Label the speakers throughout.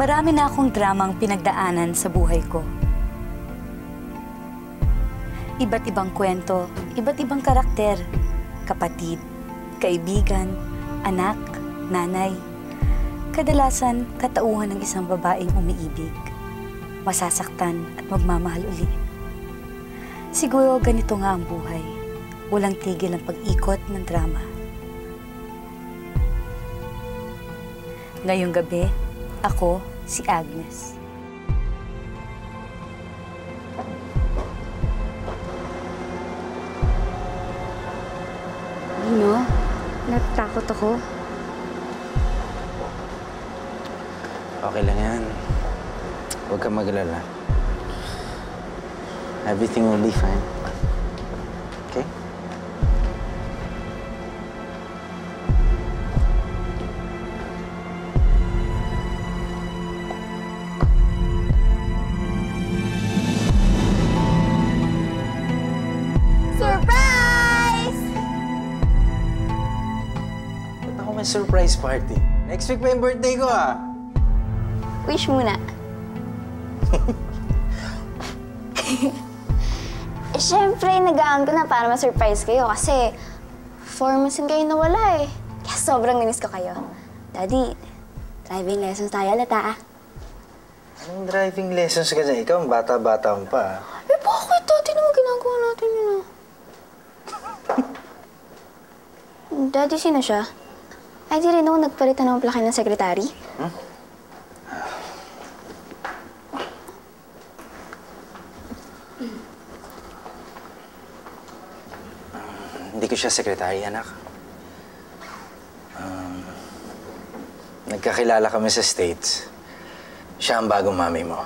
Speaker 1: Marami na akong dramang pinagdaanan sa buhay ko. Iba't ibang kwento, iba't ibang karakter. Kapatid, kaibigan, anak, nanay. Kadalasan, katauhan ng isang babaeng umiibig. Masasaktan at magmamahal uli. Siguro ganito nga ang buhay. Walang tigil ang pag-ikot ng drama. Ngayong gabi, ako si Agnes. Dino, natatakot ako.
Speaker 2: Okay lang yan. Huwag kang magalala. Everything will be fine. Okay?
Speaker 3: Surprise!
Speaker 2: Ba't ako may surprise party? Next week pa yung birthday ko, ah!
Speaker 3: Wish muna. Eh, syempre, nag-aan ko na para ma-surprise kayo kasi 4 months kayo nawala eh. Kaya sobrang minis ko kayo. Daddy, driving lessons tayo ulit ah.
Speaker 2: Anong driving lessons ka dyan? Ikaw ang bata-bata mo pa, ah.
Speaker 3: Eh, bakit? Daddy naman ginagawa natin yun ah. Daddy, sino siya? Ay, di rin ako nagpalitan ng plaki ng sekretary. Hmm?
Speaker 2: Hindi ko siya sekretary, anak. Nagkakilala kami sa States. Siya ang bagong mami mo.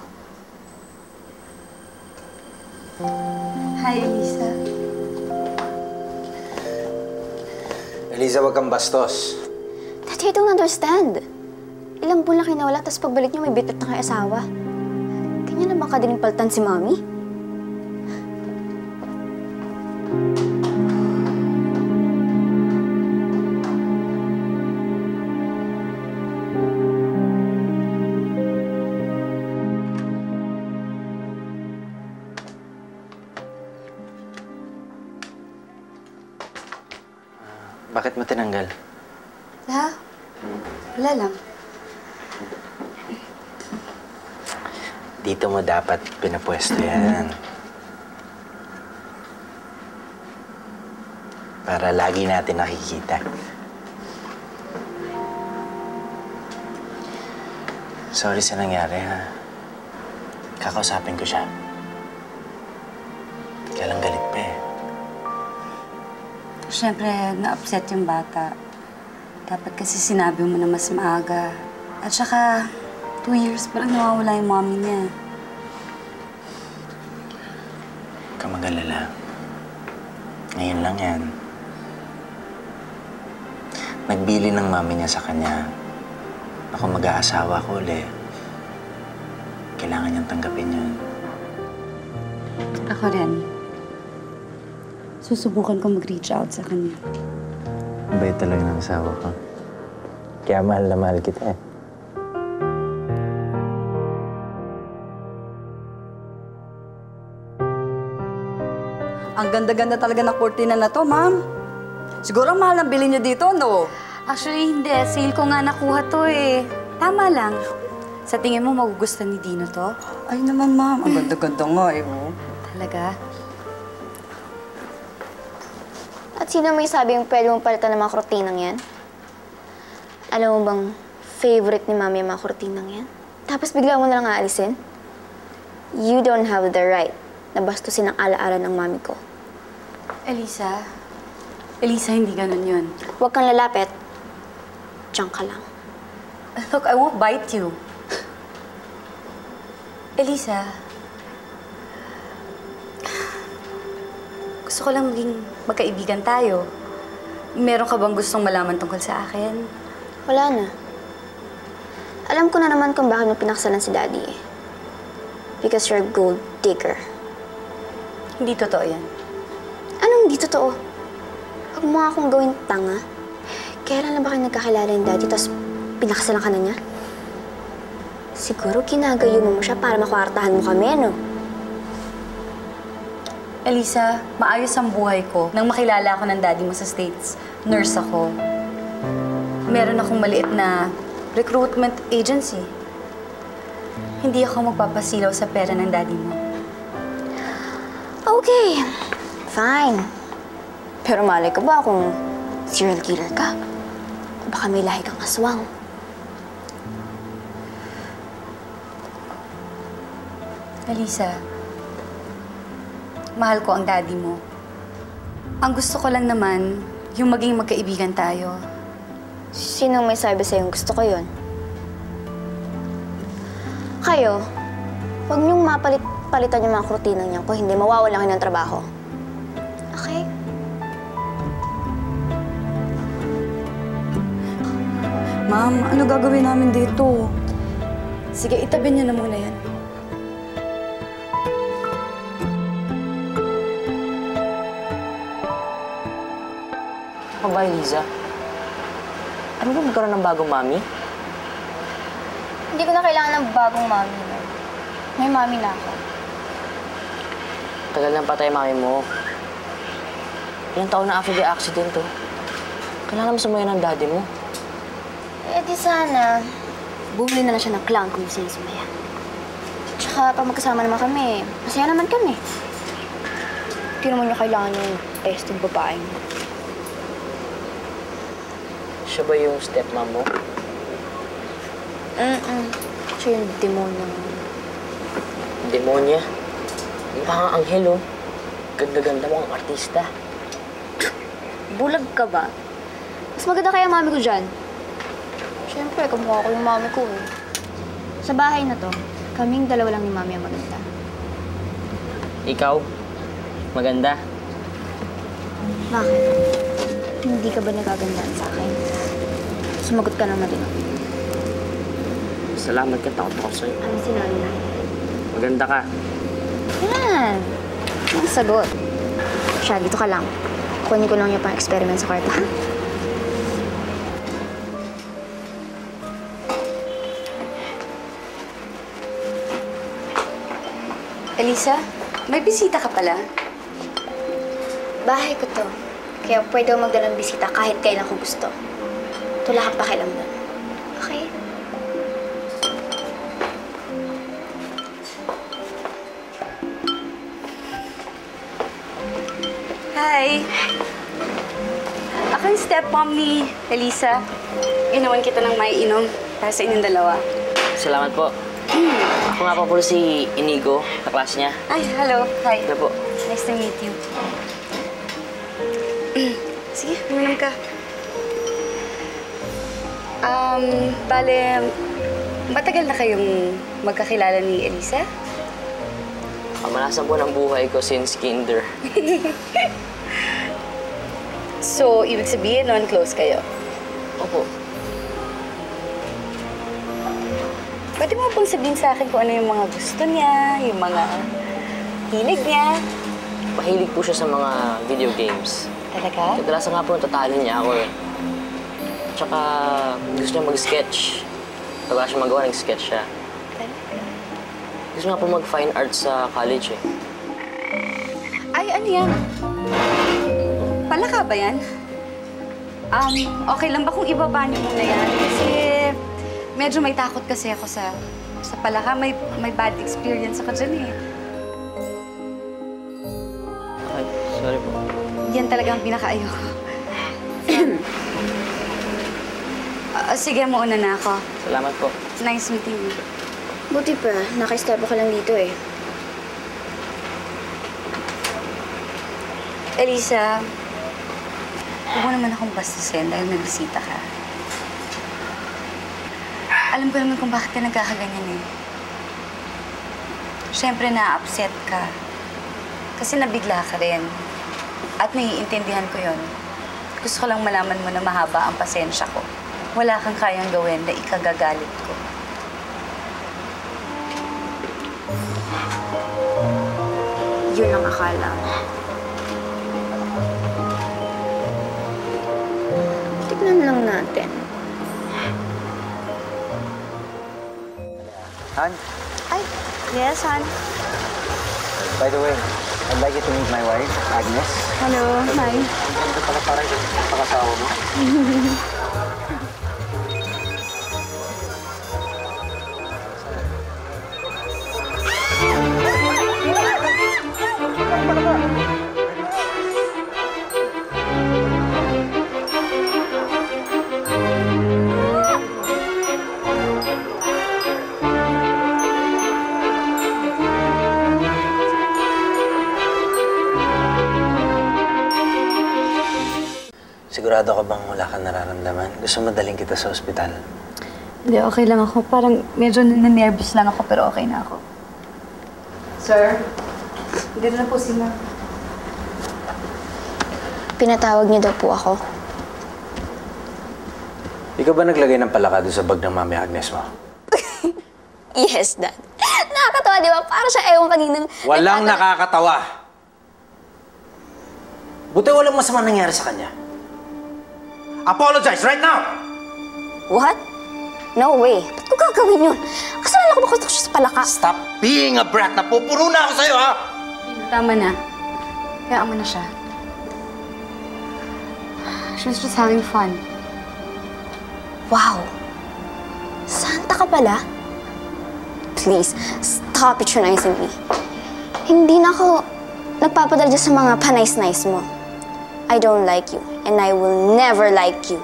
Speaker 1: Hi, Elisa.
Speaker 2: Eliza, wag kang bastos.
Speaker 3: Daddy, I don't understand. Ilang buwan lang kayo nawala, tapos pagbalik niyo may bitit na kayo asawa. Kanya na bang kadaling paltan si Mami?
Speaker 2: Bakit mo tinanggal?
Speaker 1: Ha? Wala lang.
Speaker 2: Dito mo dapat pinapwesto yan. Para lagi natin nakikita. Sorry sa nangyari, ha? Kakausapin ko siya. Kaya lang galit pa eh.
Speaker 1: Siyempre, na-upset yung bata. Dapat kasi sinabi mo na mas maaga. At saka, 2 years pa lang nawawala yung mommy niya.
Speaker 2: Huwag kang mag-alala. Ngayon lang yan. Nagbili ng mami niya sa kanya. Ako mag-aasawa ko ulit. Kailangan niyang tanggapin yun.
Speaker 1: Ako rin. Susubukan ko mag-reach out sa kanya.
Speaker 2: Mabait talaga ng asawa ko. Kaya mahal na mahal kita eh.
Speaker 4: Ang ganda-ganda talaga ng kurtina na to, ma'am. Siguro mahal ang bilhin niyo dito, no?
Speaker 1: Actually, hindi. Sale ko nga nakuha to eh. Tama lang. Sa tingin mo, magugustuhan ni Dino to?
Speaker 4: Ay naman, ma'am. Ang ganda-ganda nga eh, oh.
Speaker 1: Talaga?
Speaker 3: At sino may sabi yung pwede mong palitan ng mga kurtinang yan? Alam mo bang favorite ni Mami ang mga kurtinang yan? Tapos bigla mo na lang aalisin? You don't have the right na bastusin ang ala-ala ng Mami ko.
Speaker 1: Elisa? Elisa, hindi ganun yun.
Speaker 3: Huwag kang lalapit. Diyan ka lang.
Speaker 1: Look, I won't bite you. Elisa, gusto ko lang maging magkaibigan tayo. Meron ka bang gustong malaman tungkol sa akin?
Speaker 3: Wala na. Alam ko na naman kung bakit mo pinakasalan si Daddy eh. Because you're a gold digger.
Speaker 1: Hindi totoo yan.
Speaker 3: Anong hindi totoo? Huwag mo nga akong gawin tanga. Kailan na ba kayo nagkakilala yung Daddy tapos pinakasalan ka na niya? Siguro ginagayuman mo siya para makwartahan mo kami, no?
Speaker 1: Elisa, maayos ang buhay ko nang makilala ako ng daddy mo sa States. Nurse ako. Meron akong maliit na recruitment agency. Hindi ako magpapasilaw sa pera ng daddy mo.
Speaker 3: Okay, fine. Pero malay ko ba kung serial killer ka? O baka may lahi kang aswang?
Speaker 1: Elisa, mahal ko ang daddy mo. Ang gusto ko lang naman, yung maging magkaibigan tayo.
Speaker 3: Sinong may sabi sa'yo gusto ko yun? Kayo, huwag niyong palitan yung mga kurtinang niyan kung hindi mawawalan kayo ng trabaho. Okay?
Speaker 4: Ma'am, ano gagawin namin dito?
Speaker 1: Sige, itabi niyo na muna yan.
Speaker 5: Ako ba, Eliza? Ano ba magkaroon ng bagong mami?
Speaker 3: Hindi ko na kailangan ng bagong mami, no? May mami na ako.
Speaker 5: Tagal ng patay mami mo. Ilang taon na after the accident, oh. Kailangan mo sumuyan ng daddy mo.
Speaker 3: Eh, di sana, bumili na lang siya ng clown kung gusto niya sumaya. Tsaka, pag magkasama naman kami, masaya naman kami. Hindi naman niya kailangan yung testing babaeng.
Speaker 5: Siya ba yung stepmom mo?
Speaker 3: Siya yung demonyo.
Speaker 5: Demonya? Yung parang anghel, oh. Ganda-ganda mo ang artista.
Speaker 3: Bulag ka ba? Mas maganda kaya mami ko dyan. Siyempre, kamukha ko yung mami ko, eh. Sa bahay na to, kaming dalawa lang ni mami ang maganda.
Speaker 5: Ikaw? Maganda?
Speaker 3: Bakit? Hindi ka ba nagagandaan sa akin? Sumagot ka naman din ako.
Speaker 5: Salamat ka, takot ako sa'yo.
Speaker 3: Ano sinabi na?
Speaker 5: Maganda ka.
Speaker 3: Yan! Ang sagot. Siya, dito ka lang. Kunin ko lang yung pang-experiment sa kwarto, ha?
Speaker 1: Elisa, may bisita ka pala.
Speaker 3: Bahay ko to. Kaya pwede ako magdala ng bisita kahit kailan ko gusto. Tula kang pakialam doon. Okay?
Speaker 1: Hi! Ako yung stepmom ni Elisa. Inawan kita ng may inom para sa inyong dalawa.
Speaker 5: Salamat po. Ako nga po si Inigo, kaklase niya.
Speaker 1: Ay, hello. Hi.
Speaker 5: Hello po.
Speaker 1: Nice to meet you. Sige, uminom ka. Bale, matagal na kayong magkakilala ni Elisa?
Speaker 5: Kamalasan po ng buhay ko since kinder.
Speaker 1: So, ibig sabihin nun, close kayo?
Speaker 5: Opo.
Speaker 1: Pwede mo pong sabihin sa akin kung ano yung mga gusto niya, yung mga hilig niya?
Speaker 5: Mahilig po siya sa mga video games.
Speaker 1: Talaga?
Speaker 5: Kadalasan nga po natatalo niya ako, eh. Tsaka gusto niya mag-sketch. Pag wala siya magawa, nag-sketch siya. Gusto nga po mag-fine arts sa college, eh.
Speaker 1: Ay, ano yan? Palaka ba yan? Okay lang ba kung ibaba niyo muna yan? Kasi medyo may takot kasi ako sa palaka. May bad experience ako dyan, eh.
Speaker 5: Ay, sorry po.
Speaker 1: Yan talaga ang pinaka-ayoko. Sige, mauna na ako.
Speaker 5: Salamat po.
Speaker 1: Nice meeting you.
Speaker 3: Buti pa, naka-istorbo ka lang dito, eh.
Speaker 1: Elisa, huwag mo naman akong bastusin dahil may bisita ka. Alam ko naman kung bakit ka nagkakaganyan, eh. Siyempre, na-upset ka. Kasi nabigla ka rin. At naiintindihan ko yon. Gusto ko lang malaman mo na mahaba ang pasensya ko. Wala kang kayang gawin na ikagagalit ko.
Speaker 3: Yun ang akala mo. Tignan lang natin.
Speaker 2: Han,
Speaker 3: Ay, yes, hon.
Speaker 2: by the way, I'd like you to meet my wife, Agnes.
Speaker 1: Hello, hi.
Speaker 2: Ang ganda pala parang yung pang-asawa mo. Sigurado ka bang wala kang nararamdaman? Gusto mo daling kita sa ospital?
Speaker 1: Hindi, okay lang ako. Parang medyo nanervous lang ako, pero okay na ako. Sir, hindi na po sila.
Speaker 3: Pinatawag niyo daw po ako.
Speaker 2: Ikaw ba naglagay ng palaka doon sa bag ng Mami Agnes mo?
Speaker 3: Yes, Dad. Nakakatawa, di ba? Para siya ewan kaninang...
Speaker 2: Walang nakakatawa! Buti walang masama nangyari sa kanya. Apologize right now!
Speaker 3: What? No way. Ba't ko gagawin yun? Kasalanan ko ba kung siya sa palaka?
Speaker 2: Stop being a brat! Napupuro na ako sa'yo, ha?
Speaker 1: Tama na. Kaya mo na siya. She was just having fun.
Speaker 3: Wow. Santa ka pala? Please, stop patronizing me. Hindi na ako nagpapadala dyan sa mga panay-nice mo. I don't like you, and I will never like you.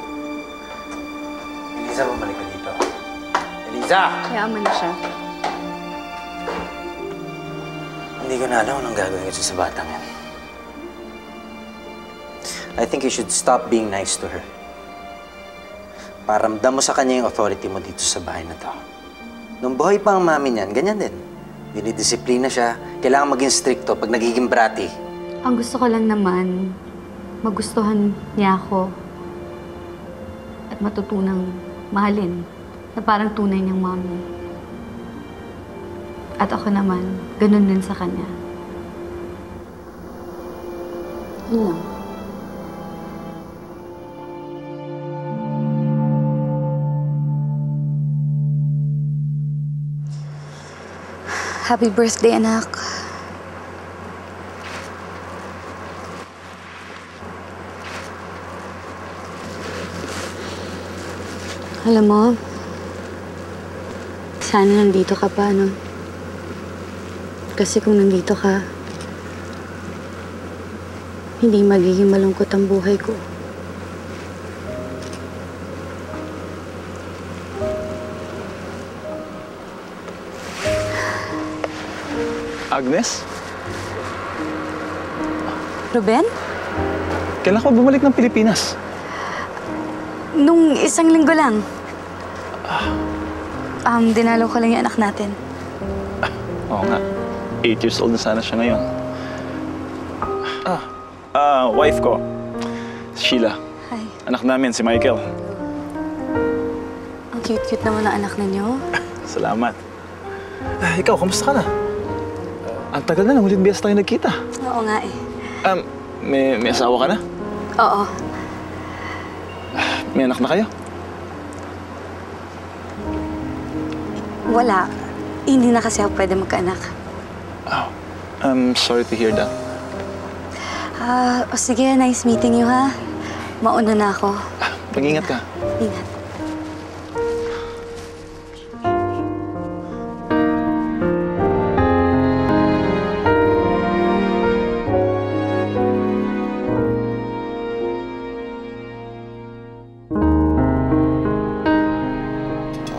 Speaker 2: Eliza, bumalik ka dito. Eliza!
Speaker 1: Kaya mo na siya.
Speaker 2: Hindi ko na alam anong gagawin ko sa batang yan. I think you should stop being nice to her. Paramdam mo sa kanya yung authority mo dito sa bahay na to. Nung buhay pa ang mami niyan, ganyan din. Dinidisiplina siya. Kailangan maging stricto pag nagiging bratty.
Speaker 1: Ang gusto ko lang naman, magustuhan niya ako at matutunang mahalin na parang tunay niyang mami. At ako naman, ganun din sa kanya. Yun lang. Happy birthday, anak. Alam mo, sana nandito ka pa, no? Kasi kung nandito ka, hindi magiging malungkot ang buhay ko.
Speaker 6: Agnes?
Speaker 1: Ruben?
Speaker 6: Kailan ka bumalik ng Pilipinas?
Speaker 1: Nung isang linggo lang. Dinalaw ko lang yung anak natin.
Speaker 6: Oo nga. 8 years old na sana siya ngayon. Wife ko. Sheila.
Speaker 1: Hi.
Speaker 6: Anak namin, si Michael.
Speaker 1: Ang cute-cute naman ng anak ninyo.
Speaker 6: Salamat. Ikaw, kamusta ka na? Ang tagal na, huling biyas tayo nagkita.
Speaker 1: Oo nga eh.
Speaker 6: May asawa ka na?
Speaker 1: Oo.
Speaker 6: May anak na kayo?
Speaker 1: Wala. Hindi na kasi ako pwede magkaanak.
Speaker 6: Oh, I'm sorry to hear that.
Speaker 1: Sige, nice meeting you, ha? Mauna na ako.
Speaker 6: Mag-ingat ka.
Speaker 1: Ingat.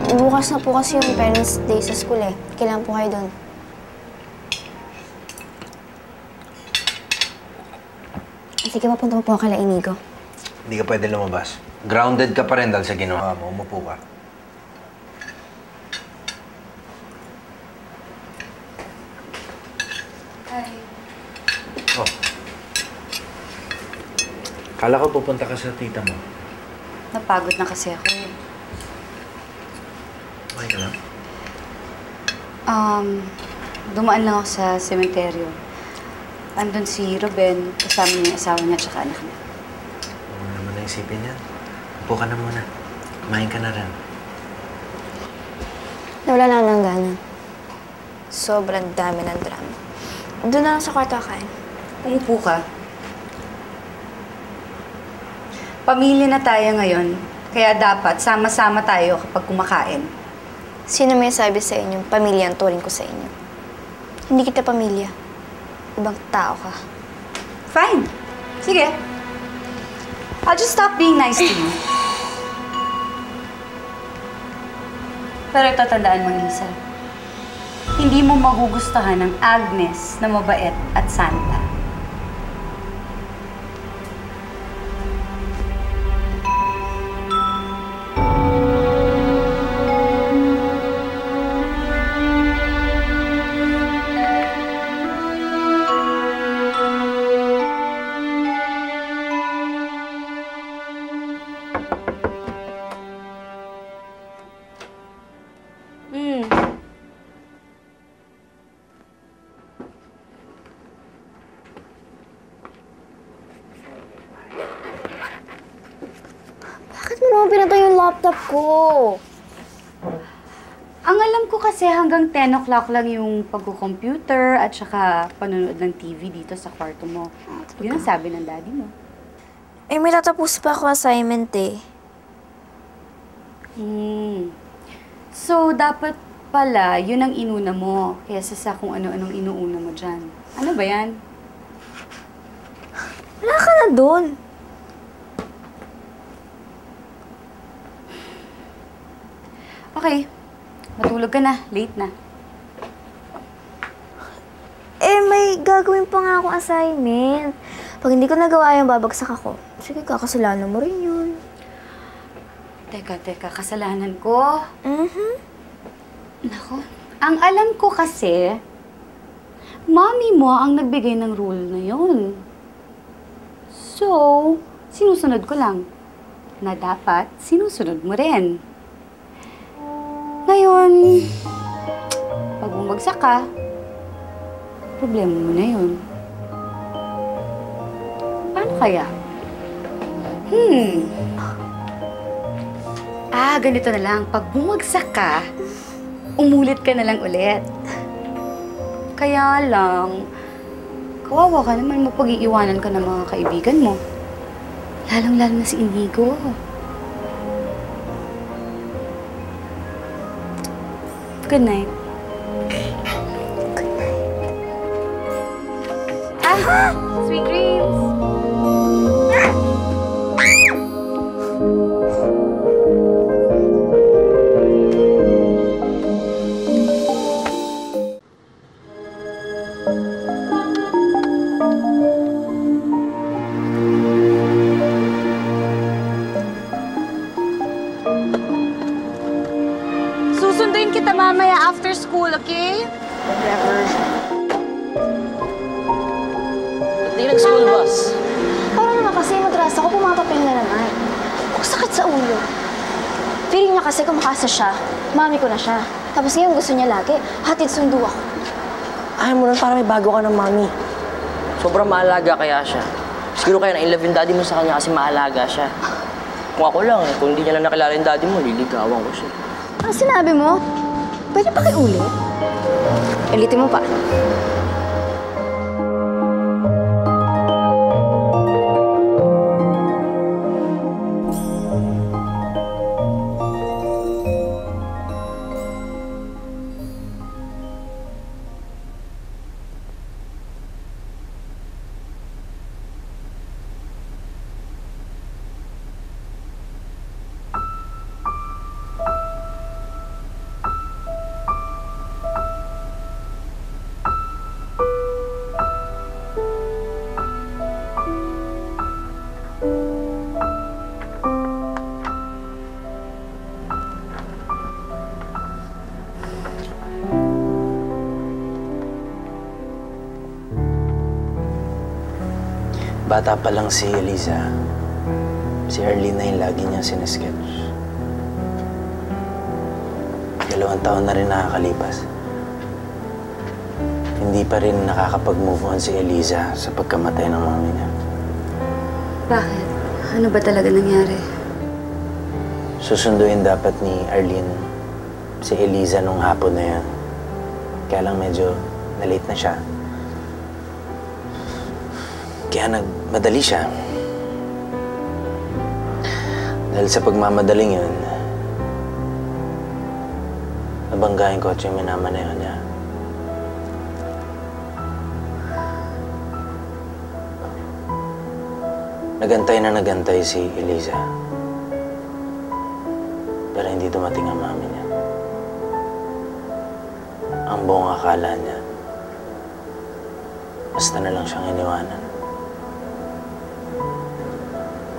Speaker 3: Bukas na po kasi yung Parents' Day sa school eh. Kailangan po kayo doon. Sige, mapunta po ako kala Inigo.
Speaker 2: Hindi ka pwede lumabas. Grounded ka pa rin dahil sa ginawa mo. Umupo ka.
Speaker 1: Hi.
Speaker 2: Oh. Kala ko pupunta ka sa tita mo.
Speaker 1: Napagod na kasi ako eh.
Speaker 2: Okay ka lang?
Speaker 1: Dumaan lang ako sa sementeryo. Andun si Ruben, kasama niya yung asawa niya at saka anak niya.
Speaker 2: Huwag mo naman naisipin yan. Upo ka na muna. Kumain ka na rin.
Speaker 3: Nawala na ako ng gana. Sobrang dami ng drama. Doon na lang sa kwarto kakain.
Speaker 1: Umupo ka. Pamilya na tayo ngayon, kaya dapat sama-sama tayo kapag kumakain.
Speaker 3: Sino may sabi sa inyong pamilya ang turing ko sa inyo? Hindi kita pamilya. Ibang tao ka.
Speaker 1: Fine. Sige. I'll just stop being nice to you. Pero ito, tandaan mo, Lisa. Hindi mo magugustuhan ang Agnes na mabait at santa.
Speaker 3: Bakit mo naman pinatay yung laptop ko?
Speaker 1: Ang alam ko kasi hanggang 10 o'clock lang yung pagko-computer at saka panonood ng TV dito sa kwarto mo. Yun ang sabi ng daddy mo.
Speaker 3: Eh, may tatapos pa ako assignment eh.
Speaker 1: So, dapat pala, yun ang inuna mo kaysa sa kung ano-anong inuuna mo dyan. Ano ba yan?
Speaker 3: Wala ka na doon.
Speaker 1: Okay, matulog ka na. Late na.
Speaker 3: Eh, may gagawin pa nga akong assignment. Pag hindi ko nagawa yung babagsak ako, sige, kakasalanan mo rin yun.
Speaker 1: Teka, kasalanan ko?
Speaker 3: Mhm.
Speaker 1: Nako, ang alam ko kasi, mommy mo ang nagbigay ng rule na yun. So, sinusunod ko lang. Na dapat, sinusunod mo rin. Ngayon, pag bumagsak ka, problema mo na yun. Paano kaya? Ganito na lang. Pag bumagsak ka, umulit ka na lang ulit. Kaya lang, kawawa ka naman mapag-iiwanan ka ng mga kaibigan mo. Lalong-lalo na si Inigo. Good night. Sweet dreams! Susunduin kita mamaya after school, okay?
Speaker 3: Whatever.
Speaker 5: Hindi nag-school bus.
Speaker 3: Parang naman kasi matras ako, pumapapil na naman. Ang sakit sa ulo. Feeling niya kasi kumakasa siya, mami ko na siya. Tapos ngayon gusto niya lagi, hatid sundo ako.
Speaker 5: Ayaw mo lang para may bago ka ng mami. Sobrang maalaga kaya siya. Siguro kaya na-inlove yung daddy mo sa kanya kasi maalaga siya. Kung ako lang, kung hindi niya lang nakilala yung daddy mo, liligawan ko siya.
Speaker 3: Ang sinabi mo? Pwede pa kiulit? Ulitin mo pa.
Speaker 2: Bata pa lang si Eliza, si Arlene na yung lagi niyang sinisketch. 2 taon na rin nakakalipas. Hindi pa rin nakakapag-move on si Eliza sa pagkamatay ng mami niya.
Speaker 1: Bakit? Ano ba talaga nangyari?
Speaker 2: Susunduin dapat ni Arlene si Eliza nung hapon na yan. Kaya lang medyo na-late na siya. Kaya nagmadali siya. Dahil sa pagmamadaling yun, nabangga yung kotse yung minamaneho niya. Nagantay si Eliza. Pero hindi dumating ang mami niya. Ang buong akala niya, basta na lang siyang iniwanan.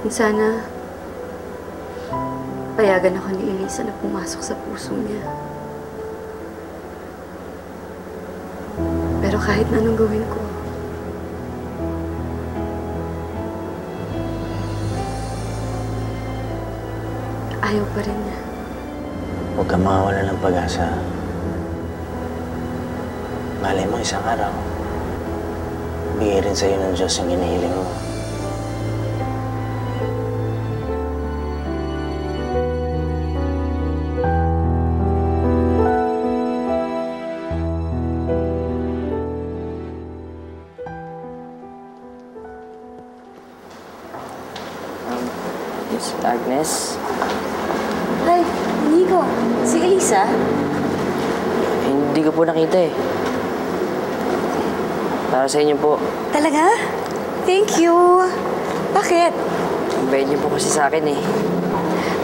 Speaker 1: Kung sana, payagan ako ni Eliza na pumasok sa puso niya. Pero kahit na anong gawin ko, ayaw pa rin niya.
Speaker 2: Huwag kang mawawala ng pag-asa. Malay mo, isang araw, bigay rin sa'yo ng Diyos yung hinihiling mo.
Speaker 5: Miss Agnes?
Speaker 1: Hi, Nico. Si Eliza?
Speaker 5: Hindi ko po nakita eh. Para sa inyo po.
Speaker 1: Talaga? Thank you. Bakit?
Speaker 5: Ang bait niyo po kasi sa akin eh.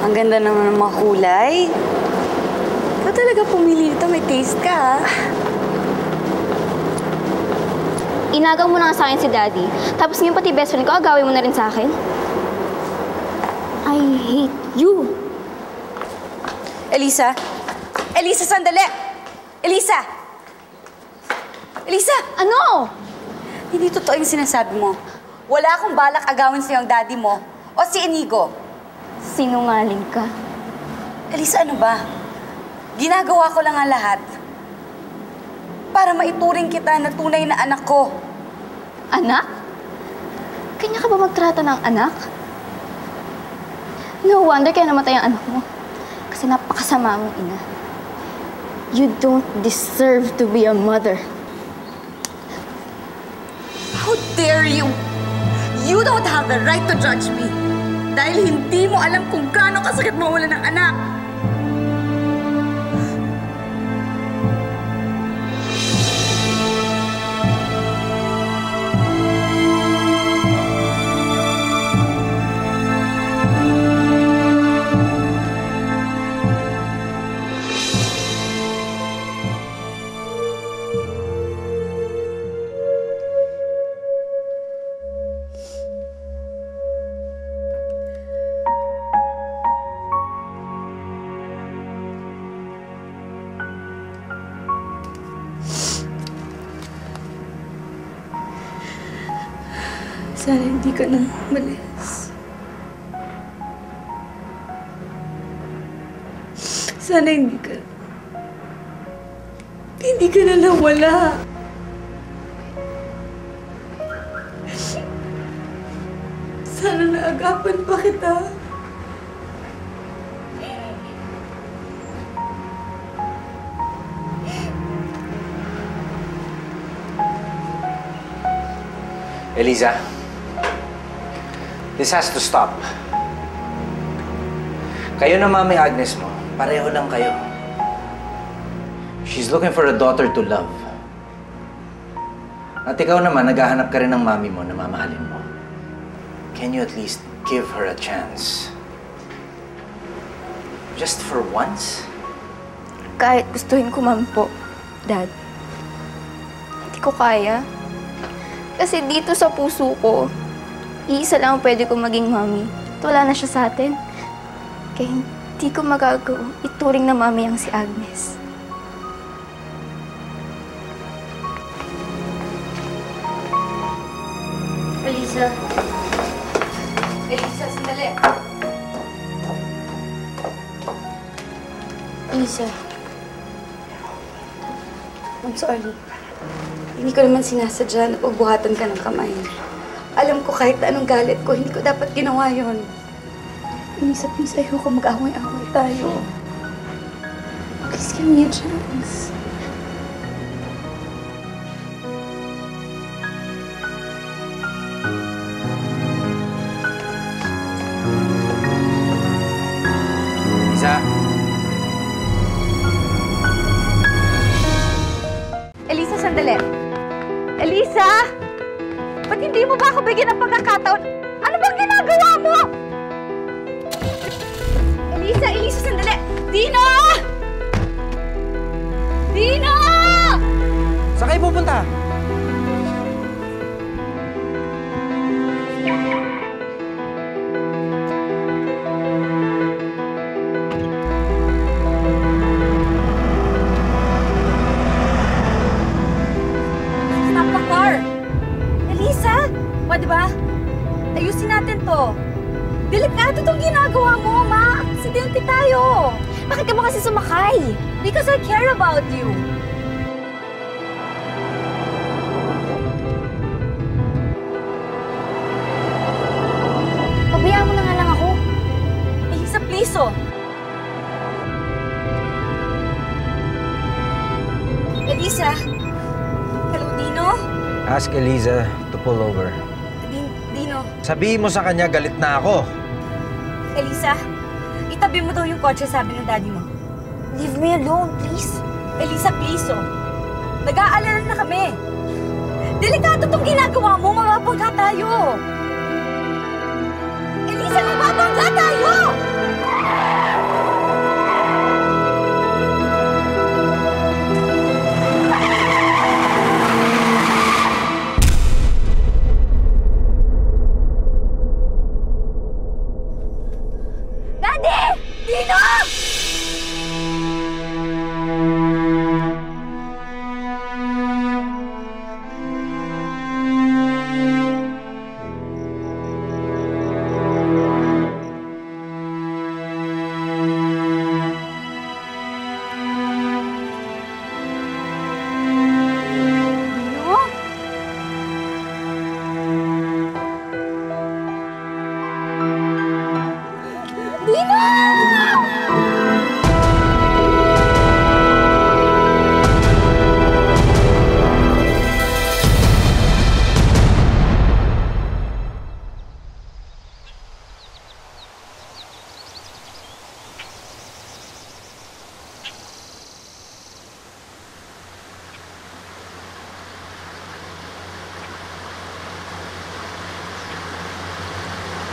Speaker 1: Ang ganda naman ng mga kulay. Ikaw talaga pumili nito. May taste ka, ha?
Speaker 3: Inagaw mo na nga sa akin si Daddy. Tapos ngayon pati best friend ko, agawin mo na rin sa akin. I hate you.
Speaker 1: Eliza? Eliza, sandali! Eliza! Eliza!
Speaker 3: Ano?
Speaker 1: Hindi totoo yung sinasabi mo. Wala akong balak agawin sa'yo ang daddy mo o si Inigo.
Speaker 3: Sinungaling ka.
Speaker 1: Eliza, ano ba? Ginagawa ko lang ang lahat para maituring kita na tunay na anak ko.
Speaker 3: Anak? Kanya ka ba magtrata ng anak? No wonder kaya namatay ang anak mo. Kasi napakasama mong ina. You don't deserve to be a mother.
Speaker 1: How dare you? You don't have the right to judge me. Dahil hindi mo alam kung gaano kasakit mawala ng anak. Sana hindi ka nang umalis. Sana hindi ka na nawala. Sana naagapan pa kita.
Speaker 2: Eliza, this has to stop. Kayo na Mami Agnes mo, pareho lang kayo. She's looking for a daughter to love. At ikaw naman, naghahanap ka rin ng mami mo na mamahalin mo. Can you at least give her a chance? Just for once?
Speaker 3: Kahit gustuhin ko man po, Dad. Hindi ko kaya. Kasi dito sa puso ko, iisa lang ang pwede kong maging mami. At wala na siya sa atin. Kaya hindi ko magagawa ituring na mami ang si Agnes.
Speaker 1: Eliza. Eliza, sandali. Eliza. I'm sorry. Hindi ko naman sinasadya na pagbuhatan ka ng kamay. Alam ko kahit anong galit ko, hindi ko dapat ginawa yun. Eliza, please, ayoko mag-away-away tayo. Please, give me a chance. sandali. Elisa! Ba't hindi mo ba ako bigyan ng pagkakataon? Ano bang ginagawa mo? Elisa, sandali! Dino! Dino!
Speaker 2: Saan kayo pupunta?
Speaker 1: Stop the car! Elisa! Pwede ba? Ayusin natin to. Delikado tong ginagawa mo, ma. Aksidente tayo.
Speaker 3: Bakit ka ba kasi sumakay?
Speaker 1: Because I care about you.
Speaker 3: Pabayaan mo na nga lang ako.
Speaker 1: Elisa, please, oh. Elisa? Hello, Dino?
Speaker 7: Ask Eliza to pull over.
Speaker 1: Dino?
Speaker 7: Sabihin mo sa kanya, galit na ako.
Speaker 1: Elisa? Itabi mo daw yung kotse, sabi ng daddy mo.
Speaker 3: Leave me alone, please.
Speaker 1: Elisa, please, oh. Nag-aalala na kami. Delikado tong ginagawa mo, mababangga tayo. Elisa, mababangga tayo! Daddy! Dino!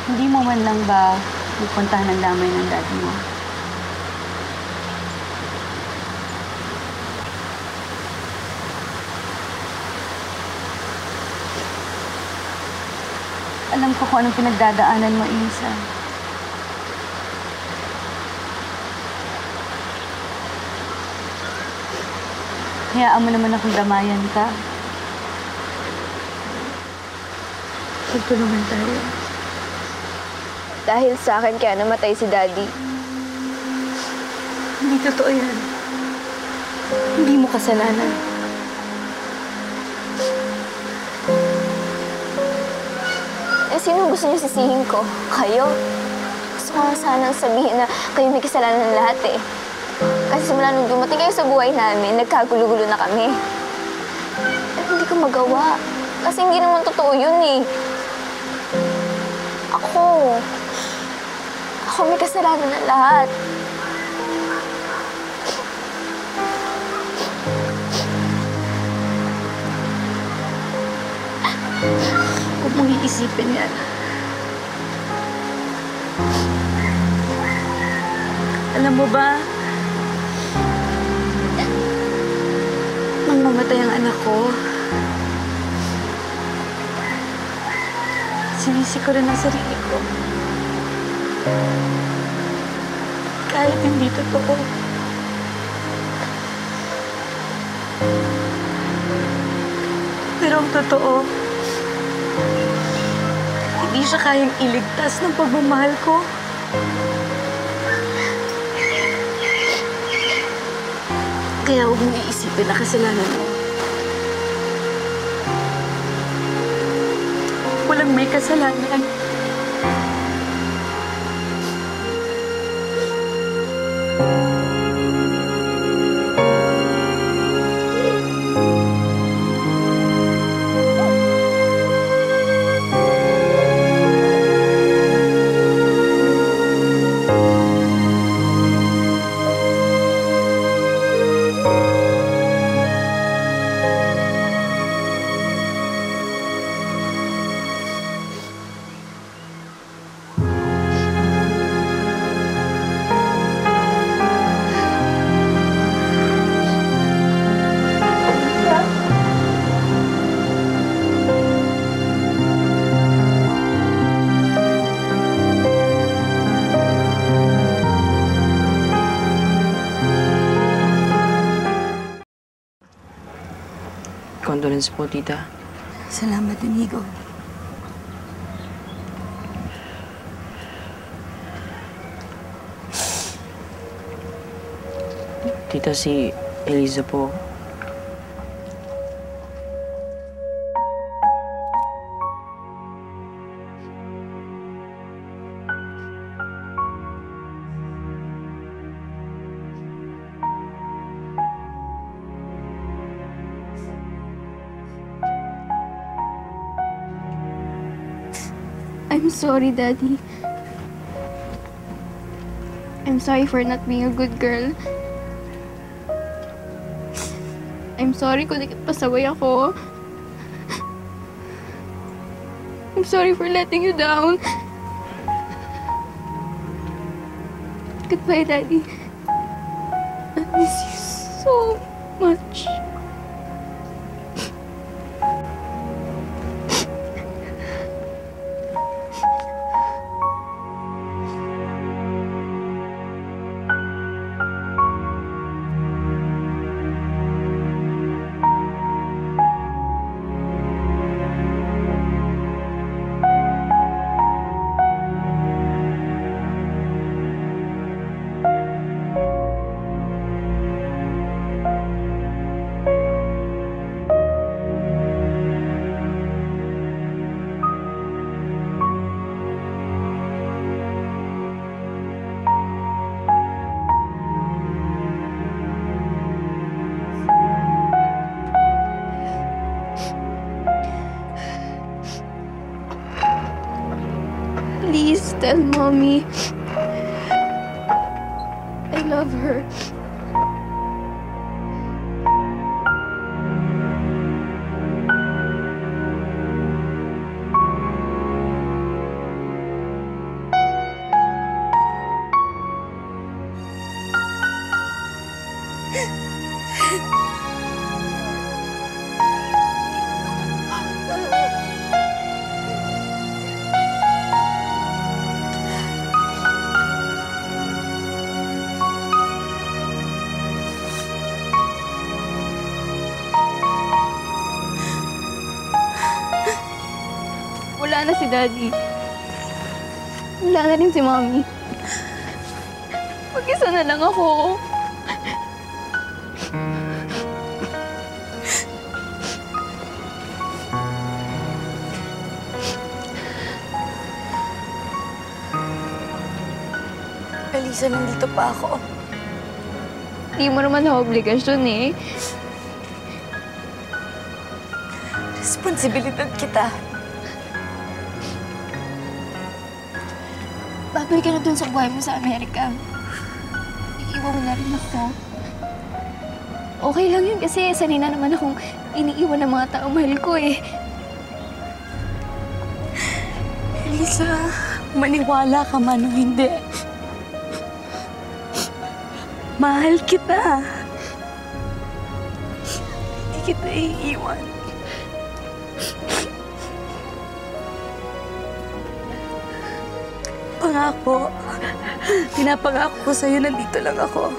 Speaker 1: Hindi mo man lang ba pupuntahan ng damay ng daddy mo? Alam ko kung anong pinagdadaanan mo, Elisa. Hayaan mo naman akong damayan ka. Pagtulungan tayo.
Speaker 3: Dahil sa akin kaya namatay si Daddy.
Speaker 1: Hindi totoo yan. Hindi mo kasalanan.
Speaker 3: Eh, sino gusto niyo sisihin ko? Kayo? Gusto ko nga sanang sabihin na kayo may kasalanan ng lahat eh. Kasi simula nung dumating kayo sa buhay namin, nagkagulo-gulo na kami. Pero hindi ko magawa. Kasi hindi naman totoo yun eh. Ako may kasalanan ng lahat.
Speaker 1: Huwag mong iisipin yan. Alam mo ba, nang mamatay ang anak ko, sinisi ko rin ang sarili ko. Kahit hindi totoo. Pero ang totoo, hindi siya kayang iligtas ng pagmamahal ko. Kaya huwag mong iisipin na kasalanan mo. Walang may kasalanan.
Speaker 5: Condolence po, tita.
Speaker 1: Salamat, Inigo.
Speaker 5: Tita, si Eliza po.
Speaker 8: I'm sorry, Daddy. I'm sorry for not being a good girl. I'm sorry kung nagpasaway ako. I'm sorry for letting you down. Goodbye, Daddy. I miss you so much. Please tell Mommy I love her. Wala na si Daddy. Wala na rin si Mommy. Mag-isa na lang ako.
Speaker 1: Elisa, nandito pa ako.
Speaker 8: Di mo naman na obligasyon eh.
Speaker 1: Responsibilidad kita.
Speaker 8: Babalik ka na dun sa buhay mo sa Amerika. Iiwan mo na rin ako. Okay lang yun kasi sanay na naman akong iniiwan ng mga taong mahal ko eh.
Speaker 1: Elisa, maniwala ka man o hindi. Mahal kita. Hindi kita iiwan. Pangako. Pinapangako ko sa'yo, nandito lang ako.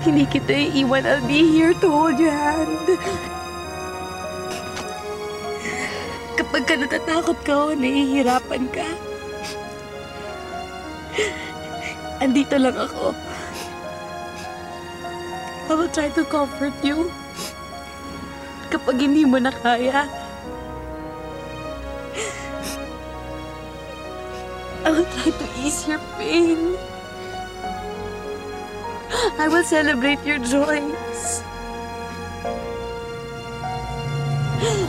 Speaker 1: Hindi kita iiwan. I'll be here to hold your hand. Kapag ka natatakot ka o nahihirapan ka, andito lang ako. I will try to comfort you. Kapag hindi mo na kaya, I will try to ease your pain. I will celebrate your joys.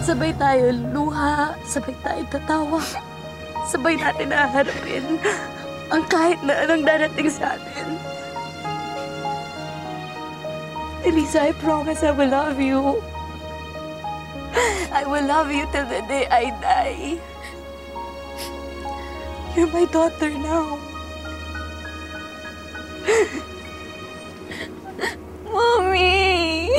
Speaker 1: Sabay tayo luha, sabay tayo tatawa, sabay natin naharapin ang kahit na anong darating sa atin. Elisa, I promise I will love you. I will love you till the day I die. You're my daughter now.
Speaker 8: Mommy!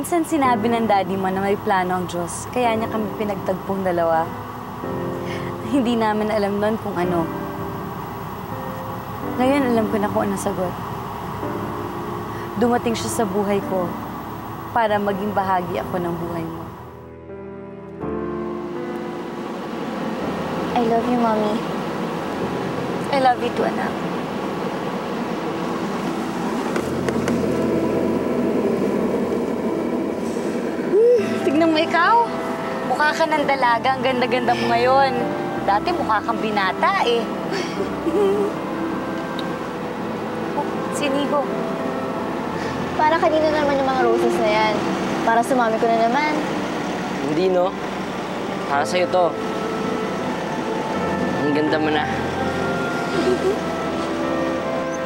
Speaker 1: Minsan sinabi ng daddy mo na may plano ang Diyos, kaya niya kami pinagtagpong dalawa. Hindi namin alam noon kung ano. Ngayon alam ko na kung anong sagot. Dumating siya sa buhay ko para maging bahagi ako ng buhay mo.
Speaker 3: I love you, Mommy.
Speaker 1: I love you too, anak. Tignan mo ikaw. Mukha ka ng dalaga. Ang ganda-ganda mo ngayon. Dati mukha kang binata eh. Sinigo.
Speaker 3: Para kanino naman yung mga roses na yan? Para sa mami ko na naman.
Speaker 5: Hindi, no? Para sa'yo to. Ang ganda mo na.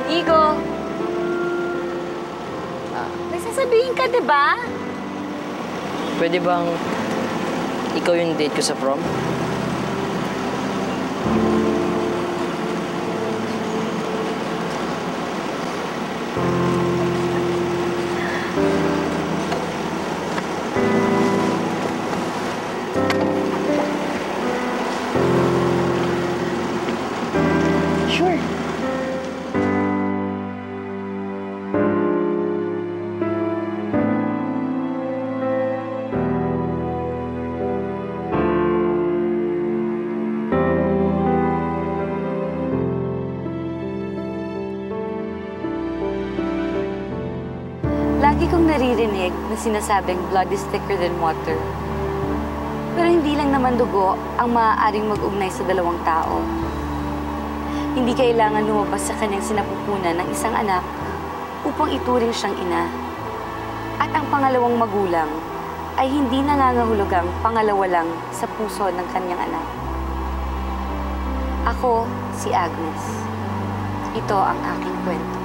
Speaker 1: Igo. May sasabihin ka, di ba?
Speaker 5: Pwede bang ikaw yung date ko sa prom?
Speaker 3: Sure.
Speaker 1: Lagi kong naririnig na sinasabing blood is thicker than water. Pero hindi lang naman dugo ang maaaring mag-ugnay sa dalawang tao. Hindi kailangan lumabas sa kanyang sinapupunan ng isang anak upang ituring siyang ina. At ang pangalawang magulang ay hindi nangangahulugang pangalawa lang sa puso ng kanyang anak. Ako si Agnes. Ito ang aking kwento.